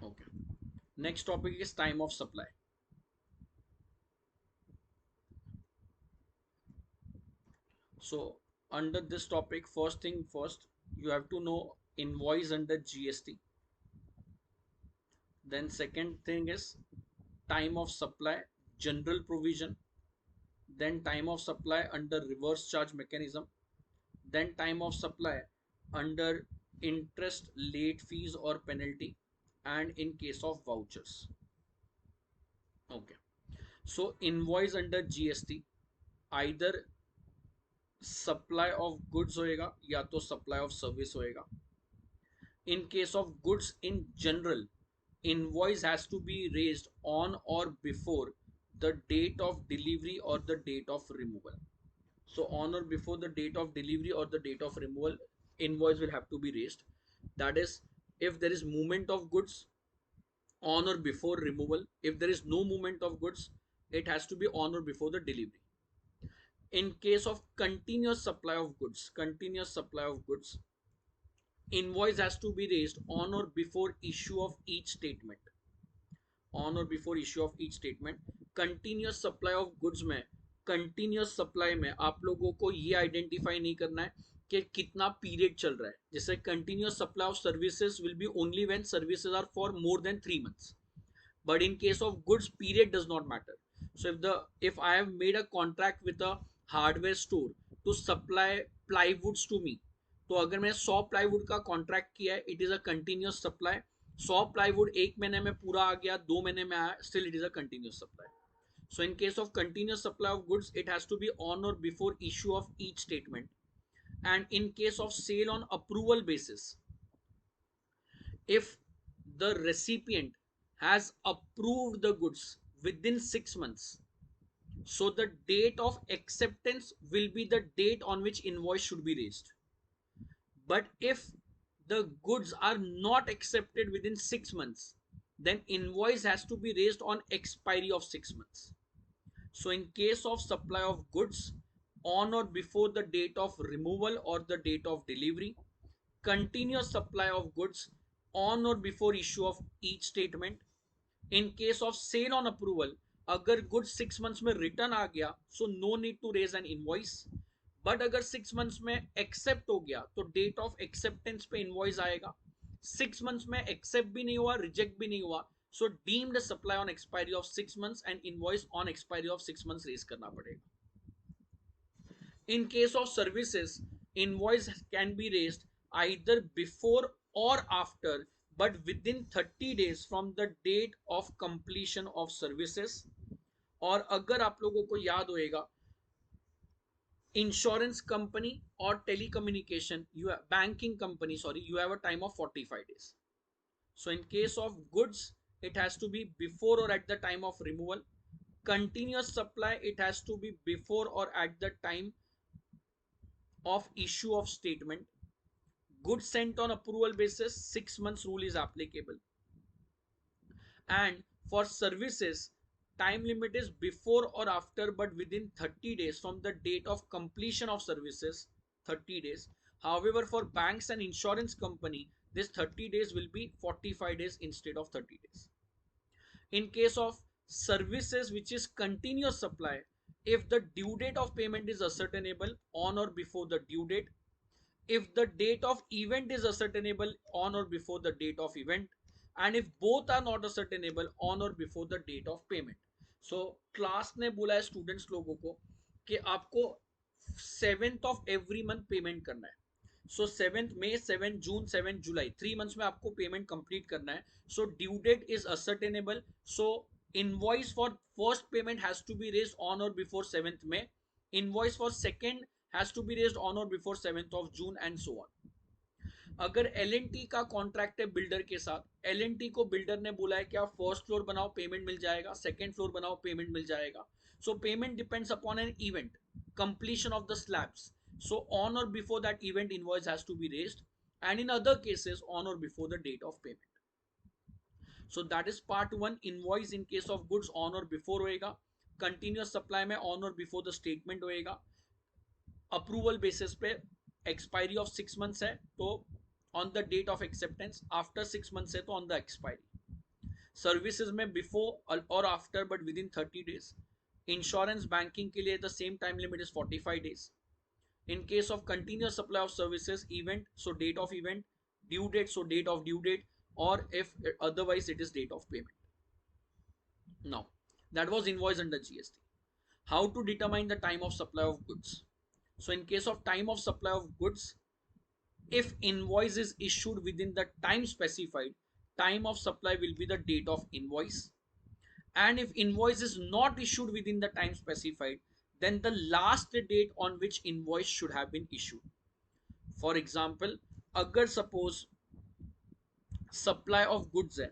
Okay. Next topic is time of supply. So under this topic, first thing first, you have to know invoice under GST. Then second thing is time of supply, general provision. Then time of supply under reverse charge mechanism. Then time of supply under interest, late fees or penalty, and in case of vouchers. Okay. So invoice under GST either supply of goods होएगा या तो supply of service होएगा. In case of goods in general, invoice has to be raised on or before the date of delivery or the date of removal. So on or before the date of delivery or the date of removal, invoice will have to be raised. That is, if there is movement of goods on or before removal. If there is no movement of goods, it has to be on or before the delivery. In case of continuous supply of goods, invoice has to be raised on or before issue of each statement. On or before issue of each statement. Continuous supply of goods में, continuous supply में आप लोगों को ये identify नहीं करना है कि कितना पीरियड चल रहा है. जैसे continuous supply of services will be only when services are for more than 3 months. But in case of goods, period does not matter. So if I have made a contract with a hardware store to supply plywoods to me, तो अगर मैं 100 plywood का contract किया है, it is a continuous supply. 100 plywood एक महीने में पूरा आ गया, 2 महीने में आया, still it is a continuous supply. So in case of continuous supply of goods, it has to be on or before issue of each statement. And in case of sale on approval basis, if the recipient has approved the goods within 6 months, so the date of acceptance will be the date on which invoice should be raised. But if the goods are not accepted within 6 months, then invoice has to be raised on expiry of 6 months. So in case of supply of goods on or before the date of removal or the date of delivery, continuous supply of goods on or before issue of each statement. In case of sale on approval, अगर goods 6 months में return आ गया, so no need to raise an invoice. But अगर 6 months में accept हो गया, तो date of acceptance पे invoice आएगा. 6 months में accept भी नहीं हुआ, reject भी नहीं हुआ, so deemed supply on expiry of 6 months and invoice on expiry of 6 months raise करना पड़ेगा. In case of services, invoice can be raised either before or after, but within 30 days from the date of completion of services. और अगर आप लोगों को याद होएगा, insurance company और telecommunication, banking company, sorry, you have a time of 45 days. So in case of goods, it has to be before or at the time of removal. Continuous supply, it has to be before or at the time of issue of statement. Goods sent on approval basis, 6 months rule is applicable. And for services, time limit is before or after, but within 30 days from the date of completion of services. 30 days. However, for banks and insurance company, this 30 days will be 45 days instead of 30 days. In case of services which is continuous supply, if the due date of payment is ascertainable on or before the due date, if the date of event is ascertainable on or before the date of event, and if both are not ascertainable on or before the date of payment. So class ने बोला है students लोगों को कि आपको 7th of every month payment करना है. सो 7th May, 7th June, 7th July, 3 months में आपको पेमेंट कंप्लीट करना है. So due date is ascertainable. So invoice for first payment has to be raised on or before 7th May. Invoice for second has to be raised on or before 7th of June and so on. अगर L&T का contract है builder के साथ, L&T को builder ने बोला है कि आप फर्स्ट फ्लोर बनाओ पेमेंट मिल जाएगा, सेकंड फ्लोर बनाओ पेमेंट मिल जाएगा. सो payment depends upon an event, completion of the slabs. So on or before that event, invoice has to be raised, and in other cases on or before the date of payment. So that is part 1. Invoice in case of goods on or before होएगा, continuous supply में on or before the statement होएगा, approval basis पे expiry of 6 months है तो on the date of acceptance, after 6 months है तो on the expiry. Services में before और after but within 30 days. Insurance banking के लिए the same time limit is 45 days. In case of continuous supply of services, event, so date of event, due date, so date of due date, or if otherwise it is date of payment. Now, that was invoice under GST. How to determine the time of supply of goods? So in case of time of supply of goods, if invoice is issued within the time specified, time of supply will be the date of invoice. And if invoice is not issued within the time specified, then the last date on which invoice should have been issued. For example, अगर suppose supply of goods है,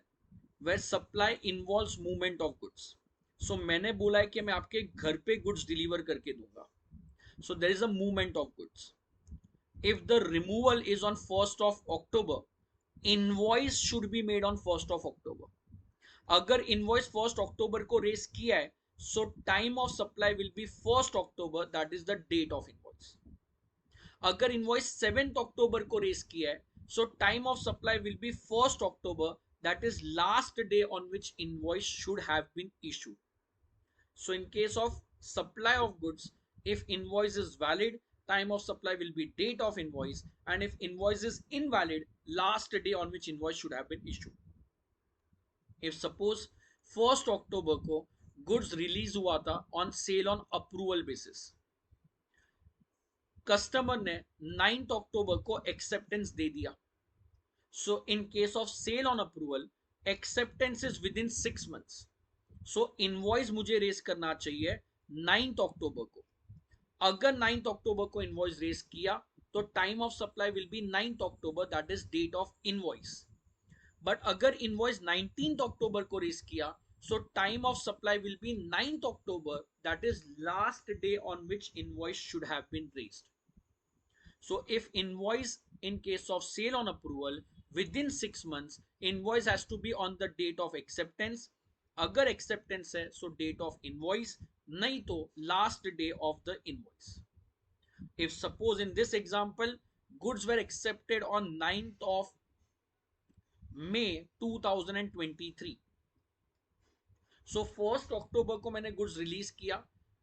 where supply involves movement of goods, so मैंने बोला है कि मैं आपके घर पे गुड्स डिलीवर करके दूंगा, so there is a movement of goods. If the removal is on 1st of October, invoice should be made on 1st of October. अगर इनवॉइस 1st October को रेस किया है, so time of supply will be 1st October, that is the date of invoice. अगर invoice 7th October को raise किया है, so time of supply will be 1st October, that is last day on which invoice should have been issued. So in case of supply of goods, if invoice is valid, time of supply will be date of invoice, and if invoice is invalid, last day on which invoice should have been issued. if suppose 1st October को goods release हुआ था on sale on approval basis, customer ने 9th October को acceptance दे दिया, so in case of sale on approval, acceptance is within 6 months, सो invoice मुझे raise करना चाहिए 9th October को. अगर 9th October को इनवॉइस रेस किया, तो time of supply will be 9th October, that is date of invoice. But अगर इनवॉइस 19th October को रेस किया, so time of supply will be 9th October, that is last day on which invoice should have been raised. So if invoice in case of sale on approval within 6 months, invoice has to be on the date of acceptance. अगर acceptance है, so date of invoice, नहीं तो last day of the invoice. If suppose in this example, goods were accepted on 9th of May 2023, so 1st October को मैंने goods release किया,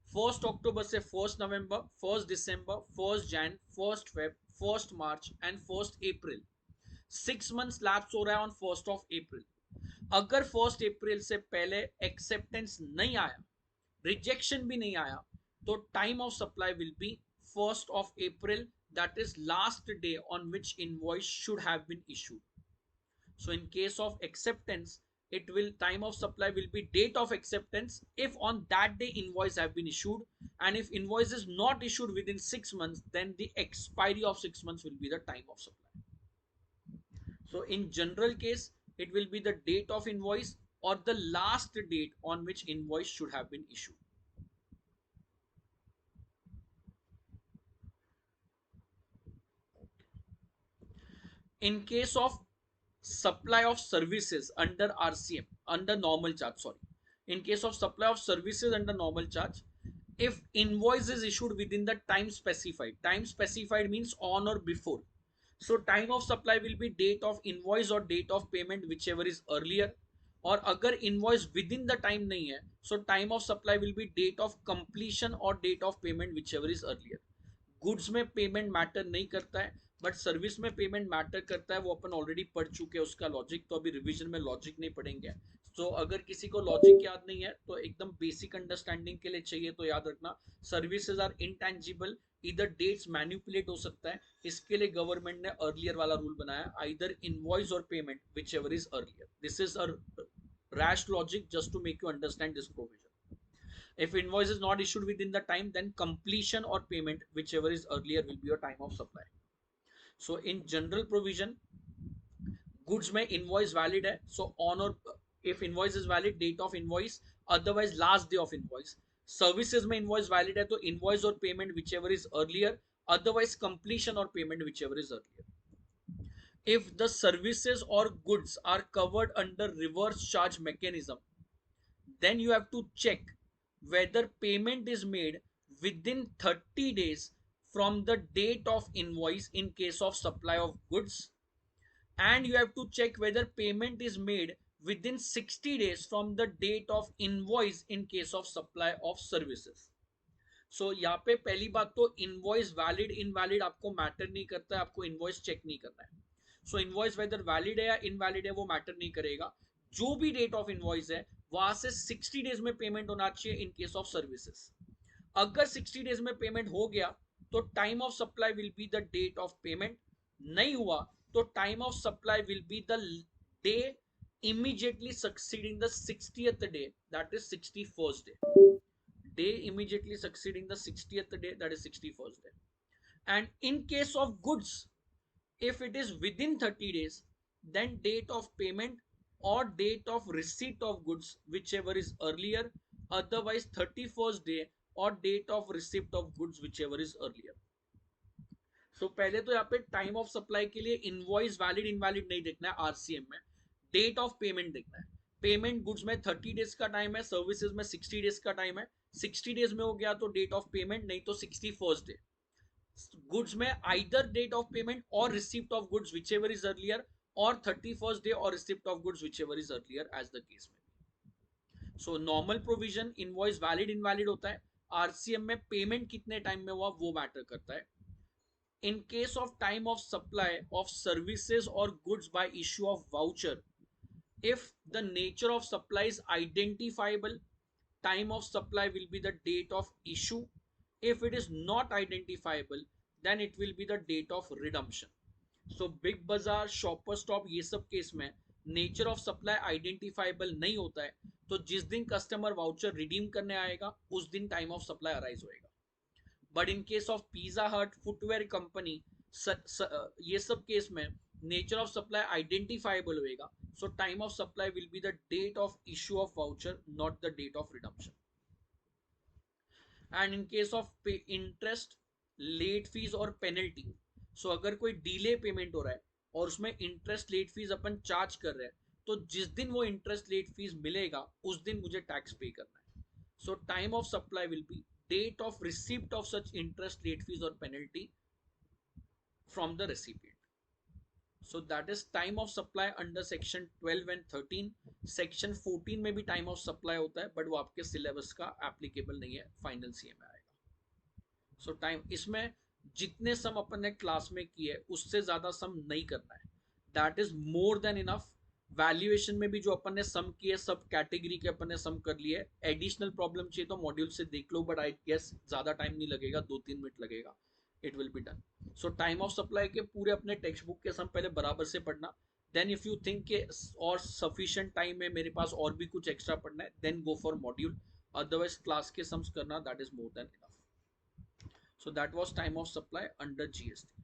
1st October से 1st November, 1st December, 1st Jan, 1st Feb, 1st March and 1st April, 6 months lapse हो रहा है on 1st of April. अगर 1st April से पहले एक्सेप्टेंस नहीं आया, रिजेक्शन भी नहीं आया, तो time of supply will be 1st of April, that is last day on which invoice should have been issued. So in case of acceptance, it will time of supply will be date of acceptance if on that day invoice have been issued, and if invoice is not issued within 6 months, then the expiry of 6 months will be the time of supply. So in general case, it will be the date of invoice or the last date on which invoice should have been issued. In case of supply of services under RCM, under normal charge, sorry, in case of supply of services under normal charge, if invoice is issued within the time specified means on or before, so time of supply will be date of invoice or date of payment, whichever is earlier. और अगर invoice within the time नहीं है, so time of supply will be date of completion or date of payment, whichever is earlier. Goods में payment matter नहीं करता है, but service में payment matter करता है, वो अपन ऑलरेडी पढ़ चुके हैं उसका लॉजिक, तो अभी रिवीजन में लॉजिक नहीं पढ़ेंगे. तो अगर किसी को लॉजिक याद नहीं है, तो एकदम बेसिक अंडरस्टैंडिंग के लिए चाहिए तो याद रखना, सर्विसेज आर इनटैंजिबल, इधर डेट्स मैनिपुलेट हो सकता है, इसके लिए गवर्नमेंट ने अर्लियर वाला रूल बनाया, आइदर इनवॉइस और payment, whichever is earlier. This is a rash logic just to make you understand this provision. If invoice is not issued within the time, then completion or payment, whichever is earlier, will be your time of supply. So in general provision, goods में invoice valid है, so on or if invoice is valid, date of invoice, otherwise last day of invoice. Services में invoice valid है, तो invoice or payment, whichever is earlier, otherwise completion or payment, whichever is earlier. If the services or goods are covered under reverse charge mechanism, then you have to check whether payment is made within 30 days from the date of invoice in case of supply of goods, and you have to check whether payment is made within 60 days from the date of invoice in case of supply of services. सो यहाँ पे पहली बात तो invoice valid invalid आपको matter नहीं करता है, आपको इनवॉइस चेक नहीं करना है. सो इनवॉइस वेदर वैलिड है या इनवैलिड है वो मैटर नहीं करेगा. जो भी डेट ऑफ इनवॉइस है वहां से 60 डेज में पेमेंट होना चाहिए इन केस ऑफ सर्विसेज. अगर 60 डेज में पेमेंट हो गया तो time of supply will be the date of payment. नहीं हुआ तो time of supply will be the day immediately succeeding the 60th day, that is 61st day. Day immediately succeeding the 60th day, that is 61st day. And in case of goods, if it is within 30 days, then date of payment or date of receipt of goods, whichever is earlier, otherwise 31st day or date of receipt of goods, whichever is earlier. So पहले तो यहाँ पे time of supply के लिए invoice valid invalid नहीं देखना है RCM में, डेट ऑफ पेमेंट देखना है. पेमेंट गुड्स में 30 डेज का टाइम है, सर्विसेज में 60 डेज का टाइम है. 60 डेज में हो गया तो डेट ऑफ पेमेंट, नहीं तो 61st डे. गुड्स में आइदर डेट ऑफ पेमेंट और receipt of goods whichever is earlier, और 31st डे और receipt of goods whichever is earlier as the case में. So normal provision invoice valid invalid होता है. RCM में payment कितने time में हुआ वो मैटर करता है. In case of time of supply of services or goods by issue of voucher, if the nature of supply is identifiable, time of supply will be the date of issue. If it is not identifiable, then it will be the date of redemption. So big bazaar, shopper stop, ये सब case में nature of supply identifiable नहीं होता है, तो जिस दिन customer voucher redeem करने आएगा उस दिन टाइम ऑफ सप्लाई अराइज होएगा. But in case of pizza hut, footwear company, ये सब केस में नेचर ऑफ सप्लाई आइडेंटिफाइबल होएगा. So time of supply will be the date of issue of voucher, not the date of redemption. And in case of interest, late fee और penalty, so अगर कोई delay payment हो रहा है और उसमें interest late fee अपन charge कर रहे हैं, तो जिस दिन वो इंटरेस्ट लेट फीस मिलेगा उस दिन मुझे टैक्स पे करना है. So time of supply will B date of receipt of such interest, late fees or penalty from the recipient. So that is time of supply under section 12 and 13. section 14 में भी time of supply होता है, but वो आपके syllabus का applicable नहीं है, final CA में आएगा. So time, इसमें जितने सम अपन ने क्लास में किए उससे ज्यादा सम नहीं करना है. That is more than enough. Valuation में भी जो अपन ने सम किए सब कैटेगरी के अपन ने सम कर लिए. एडिशनल प्रॉब्लम चाहिए तो मॉड्यूल से देख लो, बट आई गेस ज्यादा टाइम नहीं लगेगा, 2-3 मिनट लगेगा, it will be done. So time of supply के पूरे अपने टेक्स्ट बुक के सम पहले बराबर से पढ़ना. देन इफ यू थिंक के और सफिशिएंट टाइम है मेरे पास और भी कुछ एक्स्ट्रा पढ़ना है, then go for module. Otherwise class के सम्स करना, that is more than enough. So that was time of supply under GST.